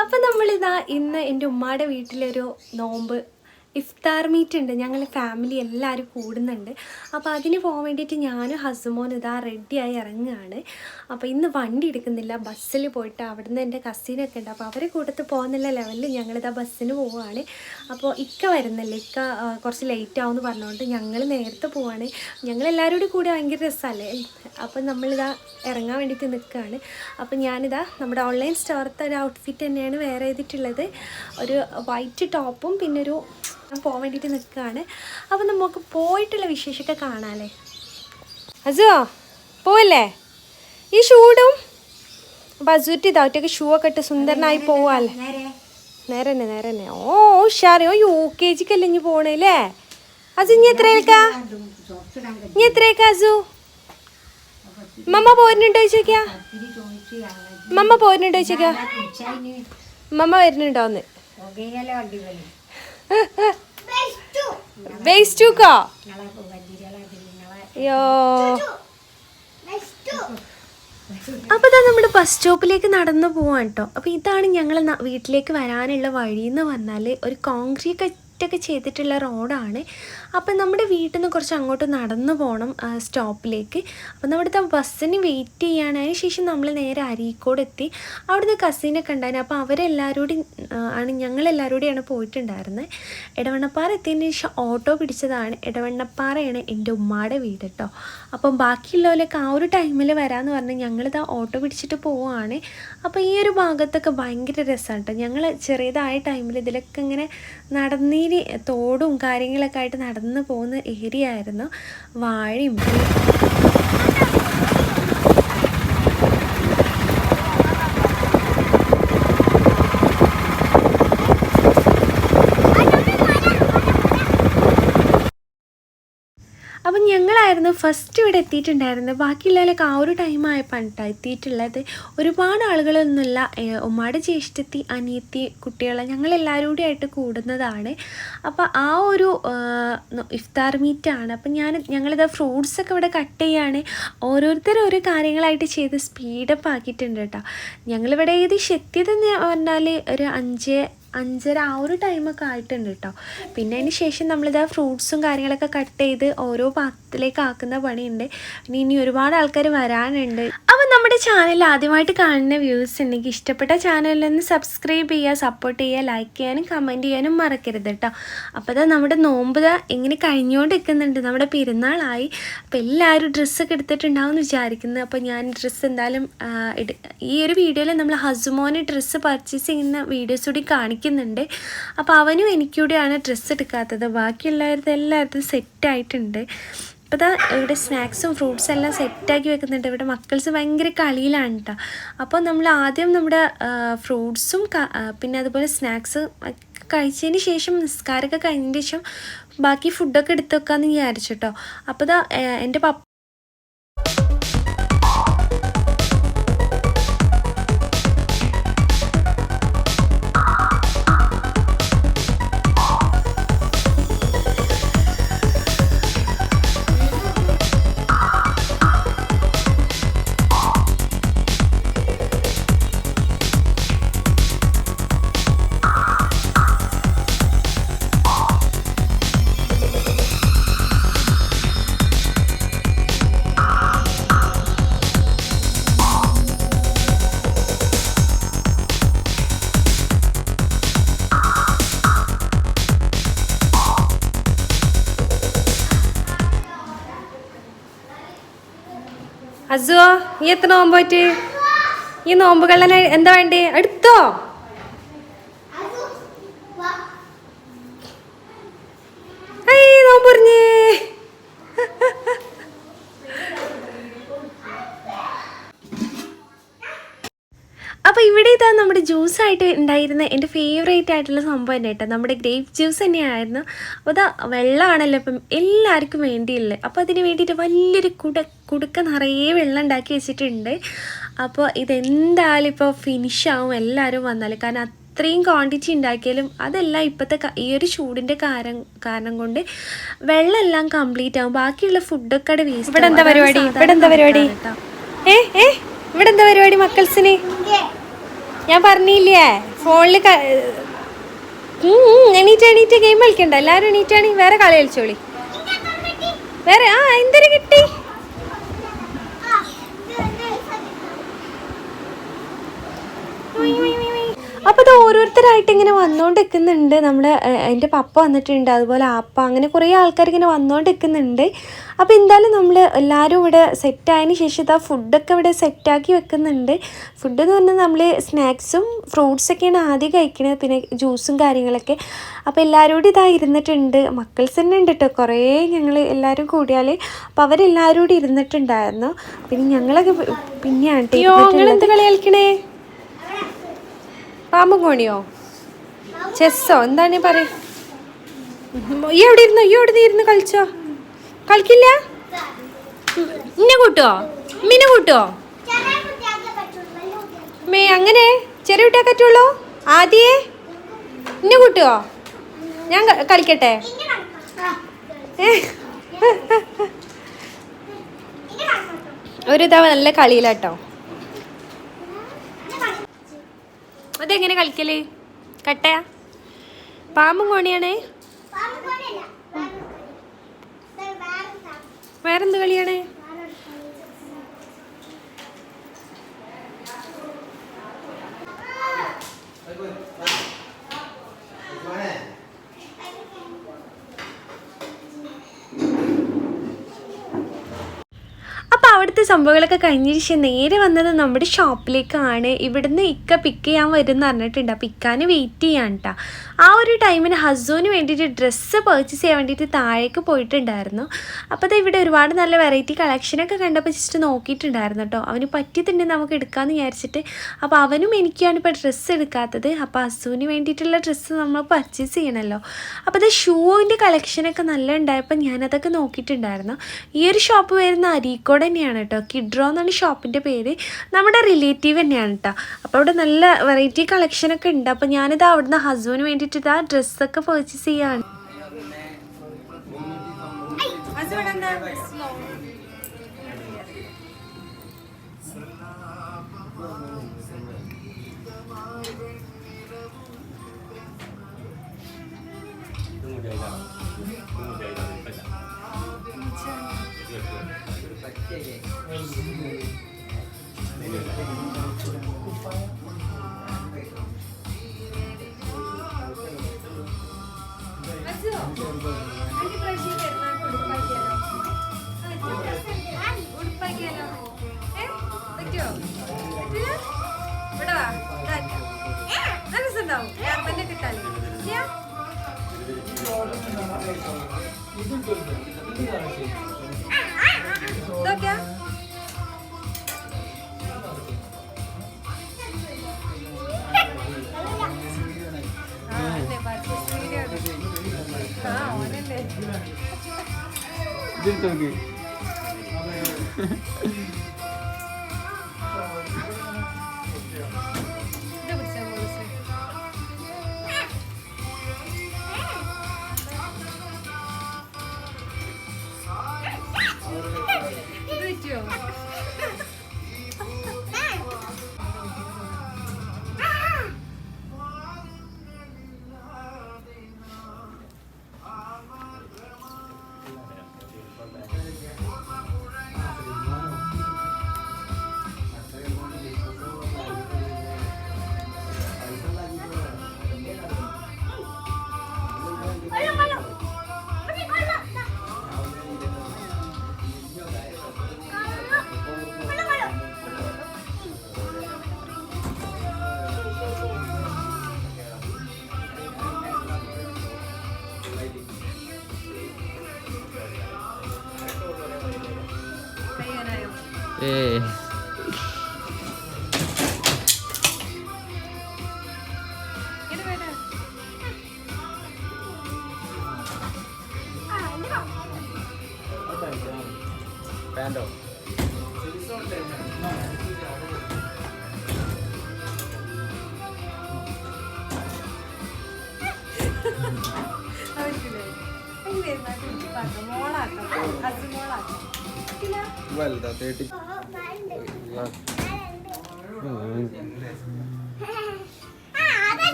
അപ്പം നമ്മളിതാ ഇന്ന് എൻ്റെ ഉമ്മയുടെ വീട്ടിലൊരു നോമ്പ് ഇഫ്താർ മീറ്റ് ഉണ്ട്. ഞങ്ങൾ ഫാമിലി എല്ലാവരും കൂടുന്നുണ്ട്. അപ്പോൾ അതിന് പോകാൻ വേണ്ടിയിട്ട് ഞാനും ഹസുമോനും ഇതാ റെഡിയായി ഇറങ്ങുകയാണ്. അപ്പോൾ ഇന്ന് വണ്ടി എടുക്കുന്നില്ല, ബസ്സിൽ പോയിട്ട് അവിടുന്ന് എൻ്റെ കസിനൊക്കെ ഉണ്ട്. അപ്പോൾ അവരെ കൂട്ടത്തിൽ പോകുന്നില്ല ലെവലിൽ ഞങ്ങളിതാ ബസ്സിന് പോവുകയാണ്. അപ്പോൾ ഇക്ക വരുന്നില്ല, ഇക്ക കുറച്ച് ലേറ്റ് ആവുമെന്ന് പറഞ്ഞുകൊണ്ട് ഞങ്ങൾ നേരത്തെ പോവുകയാണ്. ഞങ്ങളെല്ലാവരും കൂടി ഭയങ്കര രസമല്ലേ. അപ്പോൾ നമ്മളിതാ ഇറങ്ങാൻ വേണ്ടിയിട്ട് നിൽക്കുകയാണ്. അപ്പോൾ ഞാനിതാ നമ്മുടെ ഓൺലൈൻ സ്റ്റോറത്തെ ഒരു ഔട്ട്ഫിറ്റ് തന്നെയാണ് വെയർ ചെയ്തിട്ടുള്ളത്. ഒരു വൈറ്റ് ടോപ്പും പിന്നെ ഒരു പോകാൻ വേണ്ടിയിട്ട് നിൽക്കുകയാണ്. അപ്പോൾ നമുക്ക് പോയിട്ടുള്ള വിശേഷമൊക്കെ കാണാമല്ലേ. അസുവോ പോവല്ലേ? ഈ ഷൂടും അപ്പോൾ അസൂറ്റി ഇതാവറ്റൊക്കെ ഷൂ ഒക്കെ ഇട്ട് സുന്ദരനായി പോവാല്ലേ. നേരെ തന്നെ. ഓ ഉഷാറോ UKG അല്ലേ ഇനി പോണേല്ലേ. അസു ഇനി എത്രയേക്കാ അസു? മമ്മ പോരുന്നുണ്ടോ ചോദിക്കാ? മമ്മ പോരുന്നുണ്ടോ ചോദിക്കാ? മമ്മ വരുന്നുണ്ടോന്ന്? വേസ്റ്റൂക്കോ? അയ്യോ. അപ്പോൾ ഇതാ നമ്മുടെ ബസ് സ്റ്റോപ്പിലേക്ക് നടന്നു പോവാണ് കേട്ടോ. അപ്പോൾ ഇതാണ് ഞങ്ങൾ വീട്ടിലേക്ക് വരാനുള്ള വഴി എന്ന് പറഞ്ഞാൽ ഒരു കോൺക്രീറ്റ് ഒക്കെ ചെയ്തിട്ടുള്ള റോഡാണ്. അപ്പം നമ്മുടെ വീട്ടിൽ നിന്ന് കുറച്ച് അങ്ങോട്ട് നടന്നു പോകണം സ്റ്റോപ്പിലേക്ക്. അപ്പം നമ്മുടെ ബസ്സിന് വെയിറ്റ് ചെയ്യാണ്. അതിന് ശേഷം നമ്മൾ നേരെ അരീക്കോട് എത്തി. അവിടുന്ന് കസിനൊക്കെ ഉണ്ടായിരുന്നു. അപ്പോൾ അവരെല്ലാവരോടും ഞങ്ങളെല്ലാവരോടെയാണ് പോയിട്ടുണ്ടായിരുന്നത്. എടവണ്ണപ്പാറ എത്തിയതിന് ശേഷം ഓട്ടോ പിടിച്ചതാണ്. എടവണ്ണപ്പാറയാണ് എൻ്റെ ഉമ്മയുടെ വീട് കേട്ടോ. അപ്പം ബാക്കിയുള്ളവരൊക്കെ ആ ഒരു ടൈമിൽ വരാമെന്ന് പറഞ്ഞ് ഞങ്ങളിതാ ഓട്ടോ പിടിച്ചിട്ട് പോവുകയാണ്. അപ്പോൾ ഈ ഒരു ഭാഗത്തൊക്കെ ഭയങ്കര രസമാണ് കേട്ടോ. ഞങ്ങൾ ചെറിയതായ ടൈമിൽ ഇതിലൊക്കെ ഇങ്ങനെ നടന്നീര് തോടും കാര്യങ്ങളൊക്കെ ആയിട്ട് നടന്നു പോകുന്ന ഏരിയ ആയിരുന്നു. വാഴയും അപ്പം ഞങ്ങളായിരുന്നു ഫസ്റ്റ് ഇവിടെ എത്തിയിട്ടുണ്ടായിരുന്നത്. ബാക്കിയുള്ളവരൊക്കെ ആ ഒരു ടൈം ആയപ്പോൾ കേട്ടോ എത്തിയിട്ടുള്ളത്. ഒരുപാട് ആളുകളൊന്നുമില്ല. ഉമ്മയുടെ ജ്യേഷ്ഠത്തി, അനിയത്തി, കുട്ടികളെ ഞങ്ങളെല്ലാവരും കൂടി ആയിട്ട് കൂടുന്നതാണ്. അപ്പോൾ ആ ഒരു ഇഫ്താർ മീറ്റാണ്. അപ്പം ഞങ്ങളിത് ഫ്രൂട്ട്സൊക്കെ ഇവിടെ കട്ട് ചെയ്യാണ്. ഓരോരുത്തരും ഓരോ കാര്യങ്ങളായിട്ട് ചെയ്ത് സ്പീഡപ്പ് ആക്കിയിട്ടുണ്ട് കേട്ടോ. ഞങ്ങളിവിടെ എത്തിയതെന്ന് പറഞ്ഞാൽ ഒരു 5:30 ആ ഒരു ടൈമൊക്കെ ആയിട്ടുണ്ട് കേട്ടോ. പിന്നെ അതിന് ശേഷം നമ്മളിതാ ഫ്രൂട്ട്സും കാര്യങ്ങളൊക്കെ കട്ട് ചെയ്ത് ഓരോ പാത്രത്തിലേക്ക് ആക്കുന്ന പണിയുണ്ട്. പിന്നെ ഇനി ഒരുപാട് ആൾക്കാർ വരാനുണ്ട്. അപ്പോൾ നമ്മുടെ ചാനൽ ആദ്യമായിട്ട് കാണുന്ന വ്യൂസ് ഉണ്ടെങ്കിൽ ഇഷ്ടപ്പെട്ട ചാനലിലൊന്ന് സബ്സ്ക്രൈബ് ചെയ്യുക, സപ്പോർട്ട് ചെയ്യുക, ലൈക്ക് ചെയ്യാനും കമൻറ്റ് ചെയ്യാനും മറക്കരുത് കേട്ടോ. അപ്പോൾ ഇതാ നമ്മുടെ നോമ്പ് എങ്ങനെ കഴിഞ്ഞുകൊണ്ട് നിൽക്കുന്നുണ്ട്. നമ്മുടെ പെരുന്നാളായി. അപ്പോൾ എല്ലാവരും ഡ്രസ്സൊക്കെ എടുത്തിട്ടുണ്ടാവും എന്ന് വിചാരിക്കുന്നത്. അപ്പോൾ ഞാൻ ഡ്രസ്സ് എന്തായാലും ഈ ഒരു വീഡിയോയിൽ നമ്മൾ ഹസുമോന് ഡ്രസ്സ് പർച്ചേസ് ചെയ്യുന്ന വീഡിയോസ് കൂടി കാണിക്കുന്നുണ്ട്. അപ്പോൾ അവനും എനിക്കൂടെയാണ് ഡ്രസ്സ് എടുക്കാത്തത്. ബാക്കിയുള്ളവരുടെ എല്ലാവരും സെറ്റായിട്ടുണ്ട്. അപ്പോൾ ഇതാ ഇവിടെ സ്നാക്സും ഫ്രൂട്ട്സും എല്ലാം സെറ്റാക്കി വെക്കുന്നുണ്ട്. ഇവിടെ മക്കൾസ് ഭയങ്കര കളിയിലാണ് കേട്ടോ. അപ്പോൾ നമ്മൾ ആദ്യം നമ്മുടെ ഫ്രൂട്ട്സും പിന്നെ അതുപോലെ സ്നാക്സ് കഴിച്ചതിന് ശേഷം നിസ്കാരമൊക്കെ കഴിഞ്ഞതിന് ശേഷം ബാക്കി ഫുഡൊക്കെ എടുത്ത് വെക്കാമെന്ന് വിചാരിച്ചു കേട്ടോ. അപ്പോൾ ഇതാ എൻ്റെ പപ്പ അസുവോ നീ എത്ര നോമ്പ് പോയിട്ട് ഈ നോമ്പ് കള്ളന എന്താ വേണ്ടേ എടുത്തോ? നോമ്പ് പറഞ്ഞേ. അപ്പോൾ ഇവിടെ ഇതാ നമ്മുടെ ജ്യൂസായിട്ട് ഉണ്ടായിരുന്ന എൻ്റെ ഫേവറേറ്റ് ആയിട്ടുള്ള സംഭവം തന്നെ കേട്ടോ, നമ്മുടെ ഗ്രേപ്പ് ജ്യൂസ് തന്നെയായിരുന്നു. അപ്പോൾ അത് വെള്ളമാണല്ലോ ഇപ്പം എല്ലാവർക്കും വേണ്ടിയുള്ളത്. അപ്പോൾ അതിന് വേണ്ടിയിട്ട് വലിയൊരു കുടുക്ക നിറയെ വെള്ളം ഉണ്ടാക്കി വെച്ചിട്ടുണ്ട്. അപ്പോൾ ഇതെന്തായാലും ഇപ്പോൾ ഫിനിഷാവും എല്ലാവരും വന്നാൽ, കാരണം അത്രയും ക്വാണ്ടിറ്റി ഉണ്ടാക്കിയാലും അതെല്ലാം ഇപ്പോഴത്തെ ഈ ഒരു ചൂടിൻ്റെ കാരണം കൊണ്ട് വെള്ളമെല്ലാം കംപ്ലീറ്റ് ആവും. ബാക്കിയുള്ള ഫുഡൊക്കെ അവിടെ വേസ്റ്റ്. ഇവിടെ എന്താ പരിപാടി? ഇവിടെ എന്താ പരിപാടി? ഇവിടെ എന്താ പരിപാടി മക്കൾസിന്? ഞാൻ പറഞ്ഞില്ലേ ഫോണിൽ എണീറ്റ് ഗെയിം കളിക്കണ്ട. എല്ലാവരും എണീറ്റാണ്, വേറെ കളി കളിച്ചോളി. വേറെ എന്തൊരു കിട്ടി? അപ്പോൾ ഇത് ഓരോരുത്തരായിട്ട് ഇങ്ങനെ വന്നുകൊണ്ടിരിക്കുന്നുണ്ട്. നമ്മുടെ എൻ്റെ പപ്പ വന്നിട്ടുണ്ട്, അതുപോലെ ആപ്പ, അങ്ങനെ കുറേ ആൾക്കാർ ഇങ്ങനെ വന്നുകൊണ്ടിരിക്കുന്നുണ്ട്. അപ്പോൾ എന്തായാലും നമ്മൾ എല്ലാവരും ഇവിടെ സെറ്റായതിന് ശേഷം ഇതാ ഫുഡൊക്കെ ഇവിടെ സെറ്റാക്കി വെക്കുന്നുണ്ട്. ഫുഡ് എന്ന് പറഞ്ഞാൽ നമ്മൾ സ്നാക്സും ഫ്രൂട്ട്സൊക്കെയാണ് ആദ്യം കഴിക്കുന്നത്, പിന്നെ ജ്യൂസും കാര്യങ്ങളൊക്കെ. അപ്പോൾ എല്ലാവരും കൂടി ഇതാ ഇരുന്നിട്ടുണ്ട്. മക്കൾസ് തന്നെ ഉണ്ട് കേട്ടോ, കുറേ ഞങ്ങൾ എല്ലാവരും കൂടിയാൽ. അപ്പോൾ അവരെല്ലാവരും കൂടി ഇരുന്നിട്ടുണ്ടായിരുന്നു. പിന്നെ ഞങ്ങളൊക്കെ പിന്നെയാണ് എന്ത് കളി കളിക്കണേ? പാമ്പും കോണിയോ, ചെസ്സോ, എന്താണ് പറയും? ഈ എവിടെ ഇരുന്ന് കളിച്ചോ? കളിക്കില്ല? ഇന്നെ കൂട്ടുവോ? മിന്നെ കൂട്ടുവോ? അങ്ങനെ ചെറിയ കുട്ടിയെ പറ്റുള്ളൂ? ആദ്യേ ഇന്നെ കൂട്ടുവോ? ഞാൻ കളിക്കട്ടെ? ഒരു തവണ നല്ല കളിയിലാട്ടോ. അതെങ്ങനെ കളിക്കല്? കട്ടയാ? പാമ്പും കോണിയാണേ? വേറെന്ത് കളിയാണ്? അപ്പോൾ അവിടുത്തെ സംഭവങ്ങളൊക്കെ കഴിഞ്ഞ ശേഷം നേരെ വന്നത് നമ്മുടെ ഷോപ്പിലേക്കാണ്. ഇവിടുന്ന് ഇക്ക പിക്ക് ചെയ്യാൻ വരും എന്ന് പറഞ്ഞിട്ടുണ്ട്. അപ്പോൾ ഇക്കാന് വെയിറ്റ് ചെയ്യാൻ കേട്ടോ. ആ ഒരു ടൈമിന് ഹസ്ബൻഡിന് വേണ്ടിയിട്ട് ഡ്രസ്സ് പർച്ചേസ് ചെയ്യാൻ വേണ്ടിയിട്ട് താഴേക്ക് പോയിട്ടുണ്ടായിരുന്നു. അപ്പോൾ അത് ഇവിടെ ഒരുപാട് നല്ല വെറൈറ്റി കളക്ഷനൊക്കെ കണ്ടപ്പോൾ ജസ്റ്റ് നോക്കിയിട്ടുണ്ടായിരുന്നു കേട്ടോ. അവന് പറ്റിയിട്ടുണ്ടെങ്കിൽ നമുക്ക് എടുക്കാമെന്ന് വിചാരിച്ചിട്ട്. അപ്പോൾ അവനും എനിക്കാണ് ഇപ്പോൾ ഡ്രസ്സ് എടുക്കാത്തത്. അപ്പോൾ ഹസ്ബൻഡിന് വേണ്ടിയിട്ടുള്ള ഡ്രസ്സ് നമ്മൾ പർച്ചേസ് ചെയ്യണമല്ലോ. അപ്പോൾ അത് ഷൂവിൻ്റെ കളക്ഷനൊക്കെ നല്ല ഉണ്ടായപ്പോൾ ഞാനതൊക്കെ നോക്കിയിട്ടുണ്ടായിരുന്നു. ഈ ഒരു ഷോപ്പ് വരുന്ന അരീക്കോട് തന്നെയാണ് കേട്ടോ. കിഡ്രോ എന്നാണ് ഷോപ്പിൻ്റെ പേര്. നമ്മുടെ റിലേറ്റീവ് തന്നെയാണ് കേട്ടോ. അപ്പോൾ അവിടെ നല്ല വെറൈറ്റി കളക്ഷനൊക്കെ ഉണ്ട്. അപ്പോൾ ഞാനിത് അവിടുന്ന് ഹസ്ബൻഡിന് വേണ്ടിയിട്ട് ഇതാ ഡ്രസ്സൊക്കെ പർച്ചേസ് ചെയ്യാണ്.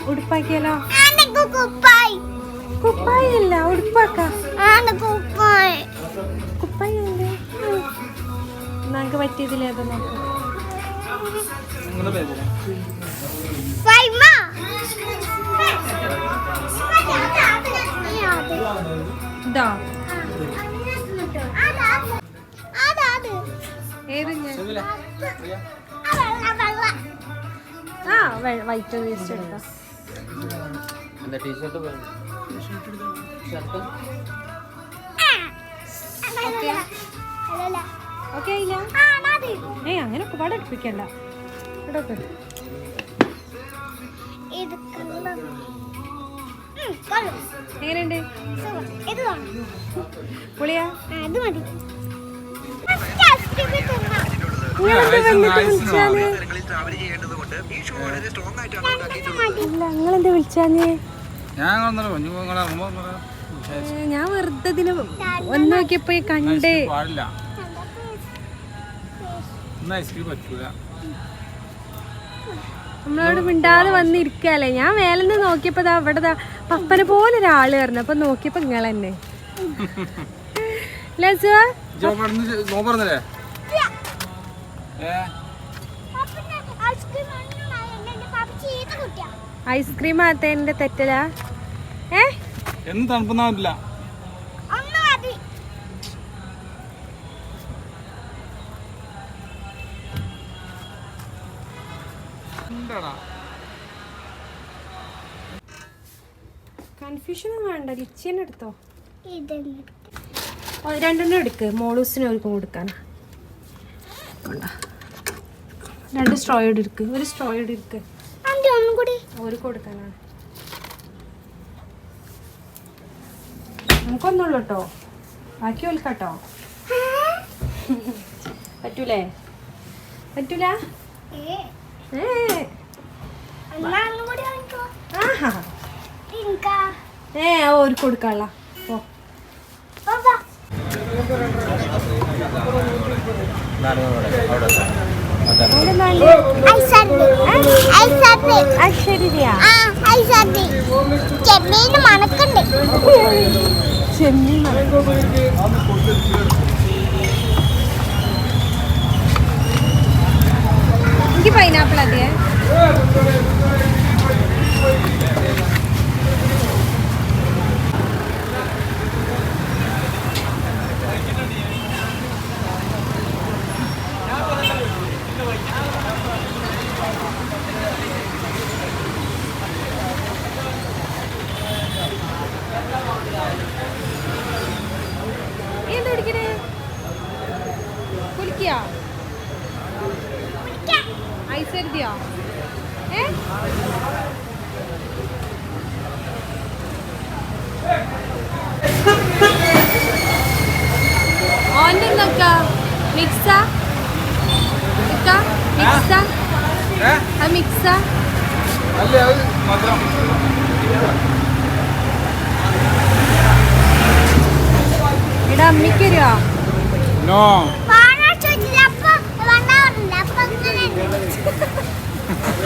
ഉടുപ്പാക്കിയാലോ? കുപ്പായല്ല, ഉടുപ്പാക്കാം. കുപ്പായല്ലേ നമുക്ക് പറ്റിയതിലേതോ നോക്കാം. ഇതാ ഏത്? ആ വൈറ്റ് വേസ്റ്റ് എടുക്കാം. അങ്ങനെ ഒരുപാട് അടുപ്പിക്കണ്ട. എങ്ങനെയുണ്ട്? പൊളിയാ? നിങ്ങളെന്താ വിളിച്ചാഞ്ഞേ? ഞാൻ വെറുതെ ഇതിന് ഒന്ന് നോക്കിയപ്പോ കണ്ടേ. നമ്മളോട് മിണ്ടാതെ വന്നിരിക്കല്ലേ. ഞാൻ മേലെന്ന് നോക്കിയപ്പോ അവിടെ പപ്പനെ പോലെ ഒരാള് പറഞ്ഞു. അപ്പൊ നോക്കിയപ്പോ നിങ്ങളെന്നെ. ഐസ്ക്രീം ആത്തതിന്റെ തെറ്റലാ? എന്ന് തണുപ്പൊന്നുമില്ല. കൺഫ്യൂഷനും വേണ്ട, ലിച്ചിനെ എടുത്തോ. രണ്ടെണ്ണം എടുക്ക്, മോളൂസിന് ഒരുക്കും കൊടുക്കാൻ. 2 സ്ട്രോയോട് എടുക്ക്, 1 സ്ട്രോയോട് എടുക്ക്. ഒരു കൊടുക്കാനാണ്. നമുക്കൊന്നുള്ളൂ കേട്ടോ, ബാക്കി ഒൽക്കട്ടോ. പറ്റൂലേ? പറ്റൂല? ഒരു കൊടുക്കാനുള്ള ചെമ്മീൻ എനിക്ക് പൈനാപ്പിൾ അതെ. ഐസ് എഴുതിയോ? ഓൻ്റെ നോക്ക മിക്സാ മിക്സാ മിക്സാ എടാ അമ്മിക്ക് വരുവോ?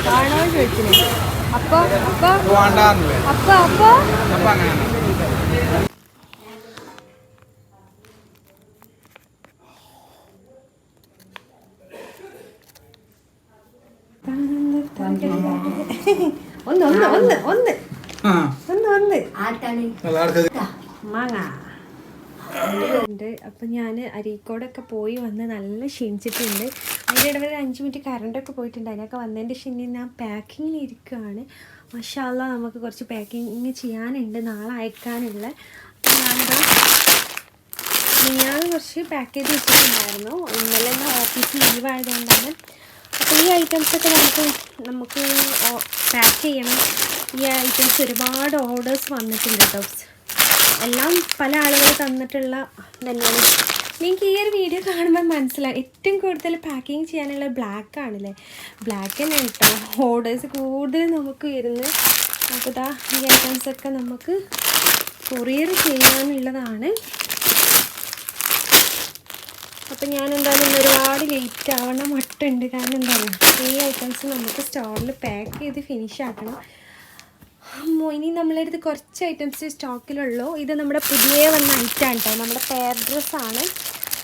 കാണോ ചോദിച്ചില്ലേ? അപ്പൊ മാങ്ങ. അപ്പം ഞാൻ അരീക്കോടൊക്കെ പോയി വന്ന് നല്ല ക്ഷീണിച്ചിട്ടുണ്ട്. അതിൻ്റെ ഇടയിൽ ഒരു 5 മിനിറ്റ് കറണ്ടൊക്കെ പോയിട്ടുണ്ട്. അതിനൊക്കെ വന്നതിൻ്റെ ശേഷം ഞാൻ പാക്കിങ്ങിൽ ഇരിക്കുകയാണ്. മാഷാ അല്ലാഹ് നമുക്ക് കുറച്ച് പാക്കിങ് ചെയ്യാനുണ്ട് നാളെ അയക്കാനുള്ള. ഞാൻ കുറച്ച് പാക്ക് ചെയ്ത് വെച്ചിട്ടുണ്ടായിരുന്നു. ഇന്നലെ ഓഫീസിൽ ലീവ് ആയതുകൊണ്ടാണ്. അപ്പോൾ ഈ ഐറ്റംസൊക്കെ നമുക്ക് പാക്ക് ചെയ്യണം. ഈ ഐറ്റംസ് ഒരുപാട് ഓർഡേഴ്സ് വന്നിട്ടുണ്ട് കേട്ടോ. എല്ലാം പല ആളുകൾ തന്നിട്ടുള്ള തന്നെയാണ്. നിങ്ങൾക്ക് ഈ ഒരു വീഡിയോ കാണുമ്പോൾ മനസ്സിലാവും ഏറ്റവും കൂടുതൽ പാക്കിങ് ചെയ്യാനുള്ള ബ്ലാക്ക് ആണല്ലേ. ബ്ലാക്ക് തന്നെ കേട്ടോ ഓർഡേഴ്സ് കൂടുതൽ നമുക്ക് വരുന്നത്. അപ്പോൾ ഇതാ ഈ ഐറ്റംസൊക്കെ നമുക്ക് കൊറിയർ ചെയ്യാനുള്ളതാണ്. അപ്പോൾ ഞാൻ എന്തായാലും ഒരുപാട് ലേറ്റ് ആവണ മട്ടുണ്ട്. കാരണം എന്താണ് ഈ ഐറ്റംസ് നമുക്ക് സ്റ്റോറിൽ പാക്ക് ചെയ്ത് ഫിനിഷ് ആക്കണം. ഇനി നമ്മളടുത്ത് കുറച്ച് ഐറ്റംസ് സ്റ്റോക്കിലുള്ളൂ. ഇത് നമ്മുടെ പുതിയ വന്ന ഐറ്റമാണ് കേട്ടോ. നമ്മുടെ പെയർ ഡ്രസ്സാണ്.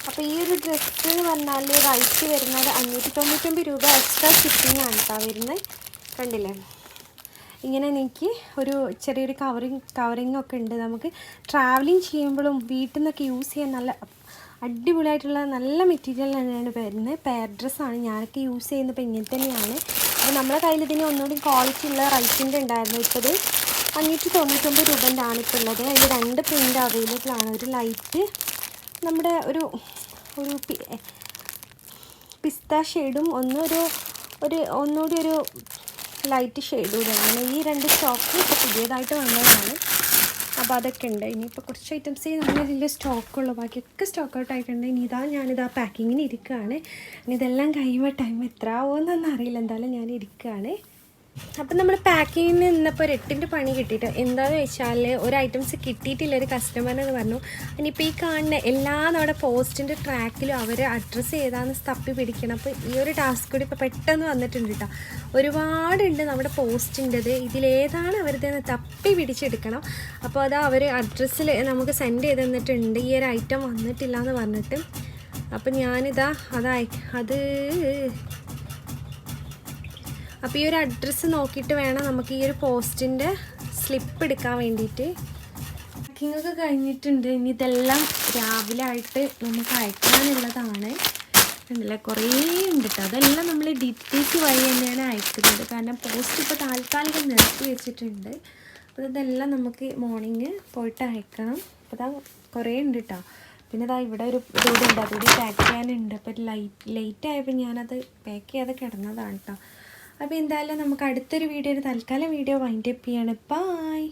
അപ്പോൾ ഈ ഒരു ഡ്രസ്സ് എന്ന് പറഞ്ഞാൽ റേറ്റ് വരുന്നത് 599 രൂപ എക്സ്ട്രാ ഷിപ്പിംഗ് ആണ് കേട്ടോ വരുന്നത്. കണ്ടില്ലേ, ഇങ്ങനെ എനിക്ക് ഒരു ചെറിയൊരു കവറിങ് ഒക്കെ ഉണ്ട്. നമുക്ക് ട്രാവലിംഗ് ചെയ്യുമ്പോഴും വീട്ടിൽ നിന്നൊക്കെ യൂസ് ചെയ്യാൻ നല്ല അടിപൊളിയായിട്ടുള്ള നല്ല മെറ്റീരിയൽ തന്നെയാണ് വരുന്നത്. പെയർ ഡ്രസ്സാണ് ഞാനൊക്കെ യൂസ് ചെയ്യുന്നത്. ഇപ്പോൾ ഇങ്ങനെ തന്നെയാണ്. അപ്പോൾ നമ്മുടെ കയ്യിൽ ഇതിന് ഒന്നുകൂടി ക്വാളിറ്റി ഉള്ള റൈറ്റിൻ്റെ ഉണ്ടായിരുന്നു. ഇപ്പോൾ ഇത് 599 രൂപൻ്റെ ആണ് ഇപ്പോൾ ഉള്ളത്. അതിൽ 2 പ്രിൻ്റ് അവൈലബിൾ ആണ്. ഒരു ലൈറ്റ് നമ്മുടെ ഒരു പിസ്ത ഷെയ്ഡും ഒന്നുകൂടി ഒരു ലൈറ്റ് ഷെയ്ഡും കൂടെയാണ്. ഈ 2 സ്റ്റോക്ക് ഇപ്പോൾ പുതിയതായിട്ട് വന്നതാണ്. അപ്പോൾ അതൊക്കെ ഉണ്ട്. ഇനിയിപ്പോൾ കുറച്ച് ഐറ്റംസേ നമ്മളിതിൽ സ്റ്റോക്കുള്ളൂ. ബാക്കിയൊക്കെ സ്റ്റോക്ക് ഔട്ട് ആയിട്ടുണ്ട്. ഞാനിതാ പാക്കിങ്ങിന് ഇരിക്കുകയാണ്. ഇനി ഇതെല്ലാം കഴിയുമ്പോൾ ടൈം എത്ര ആവുമെന്നൊന്നും അറിയില്ല. എന്തായാലും ഞാൻ ഇരിക്കുകയാണ്. അപ്പം നമ്മൾ പാക്കിങ്ങിന് നിന്നപ്പോൾ ഒരു 8ൻ്റെ പണി കിട്ടിയിട്ട് എന്താണെന്ന് വെച്ചാൽ ഒരു ഐറ്റംസ് കിട്ടിയിട്ടില്ല ഒരു കസ്റ്റമറിനെന്ന് പറഞ്ഞു. ഇനിയിപ്പോൾ ഈ കാണുന്ന എല്ലാ നമ്മുടെ പോസ്റ്റിൻ്റെ ട്രാക്കിലും അവർ അഡ്രസ്സ് ചെയ്താന്ന് തപ്പി പിടിക്കണം. അപ്പോൾ ഈ ഒരു ടാസ്ക് കൂടി ഇപ്പോൾ പെട്ടെന്ന് വന്നിട്ടുണ്ട് കേട്ടോ. ഒരുപാടുണ്ട് നമ്മുടെ പോസ്റ്റിൻ്റെത്. ഇതിലേതാണ് അവരുടെന്ന് തപ്പി പിടിച്ചെടുക്കണം. അപ്പോൾ അത് അവർ അഡ്രസ്സിൽ നമുക്ക് സെൻഡ് ചെയ്ത് തന്നിട്ടുണ്ട്. ഈ ഒരു ഐറ്റം വന്നിട്ടില്ല എന്ന് പറഞ്ഞിട്ട്. അപ്പം ഞാനിതാ അപ്പോൾ ഈ ഒരു അഡ്രസ്സ് നോക്കിയിട്ട് വേണം നമുക്ക് ഈ ഒരു പോസ്റ്റിൻ്റെ സ്ലിപ്പ് എടുക്കാൻ വേണ്ടിയിട്ട്. പാക്കിംഗ് ഒക്കെ കഴിഞ്ഞിട്ടുണ്ട്. ഇനി ഇതെല്ലാം രാവിലെ ആയിട്ട് നമുക്ക് അയക്കാനുള്ളതാണ്. ഉണ്ടല്ലേ, കുറേ ഉണ്ട് കേട്ടോ. അതെല്ലാം നമ്മൾ DTC വഴി തന്നെയാണ് അയക്കുന്നത്. കാരണം പോസ്റ്റ് ഇപ്പോൾ താൽക്കാലികം നിർത്തി വെച്ചിട്ടുണ്ട്. അപ്പോൾ ഇതെല്ലാം നമുക്ക് മോർണിംഗ് പോയിട്ട് അയക്കണം. അപ്പോൾ ഇതാ കുറേ ഉണ്ട് കേട്ടോ. പിന്നെ ഇതാ ഇവിടെ ഒരു ഇതുകൂടി ഉണ്ട്, അതുകൂടി പാക്ക് ചെയ്യാനുണ്ട്. അപ്പോൾ ലേറ്റ് ആയപ്പോൾ ഞാനത് പാക്ക് ചെയ്യാതെ കിടന്നതാണ് കേട്ടോ. അപ്പോൾ എന്തായാലും നമുക്ക് അടുത്തൊരു തൽക്കാലം വീഡിയോ വൈൻഡ് അപ്പ് ചെയ്യാണ്. ബൈ.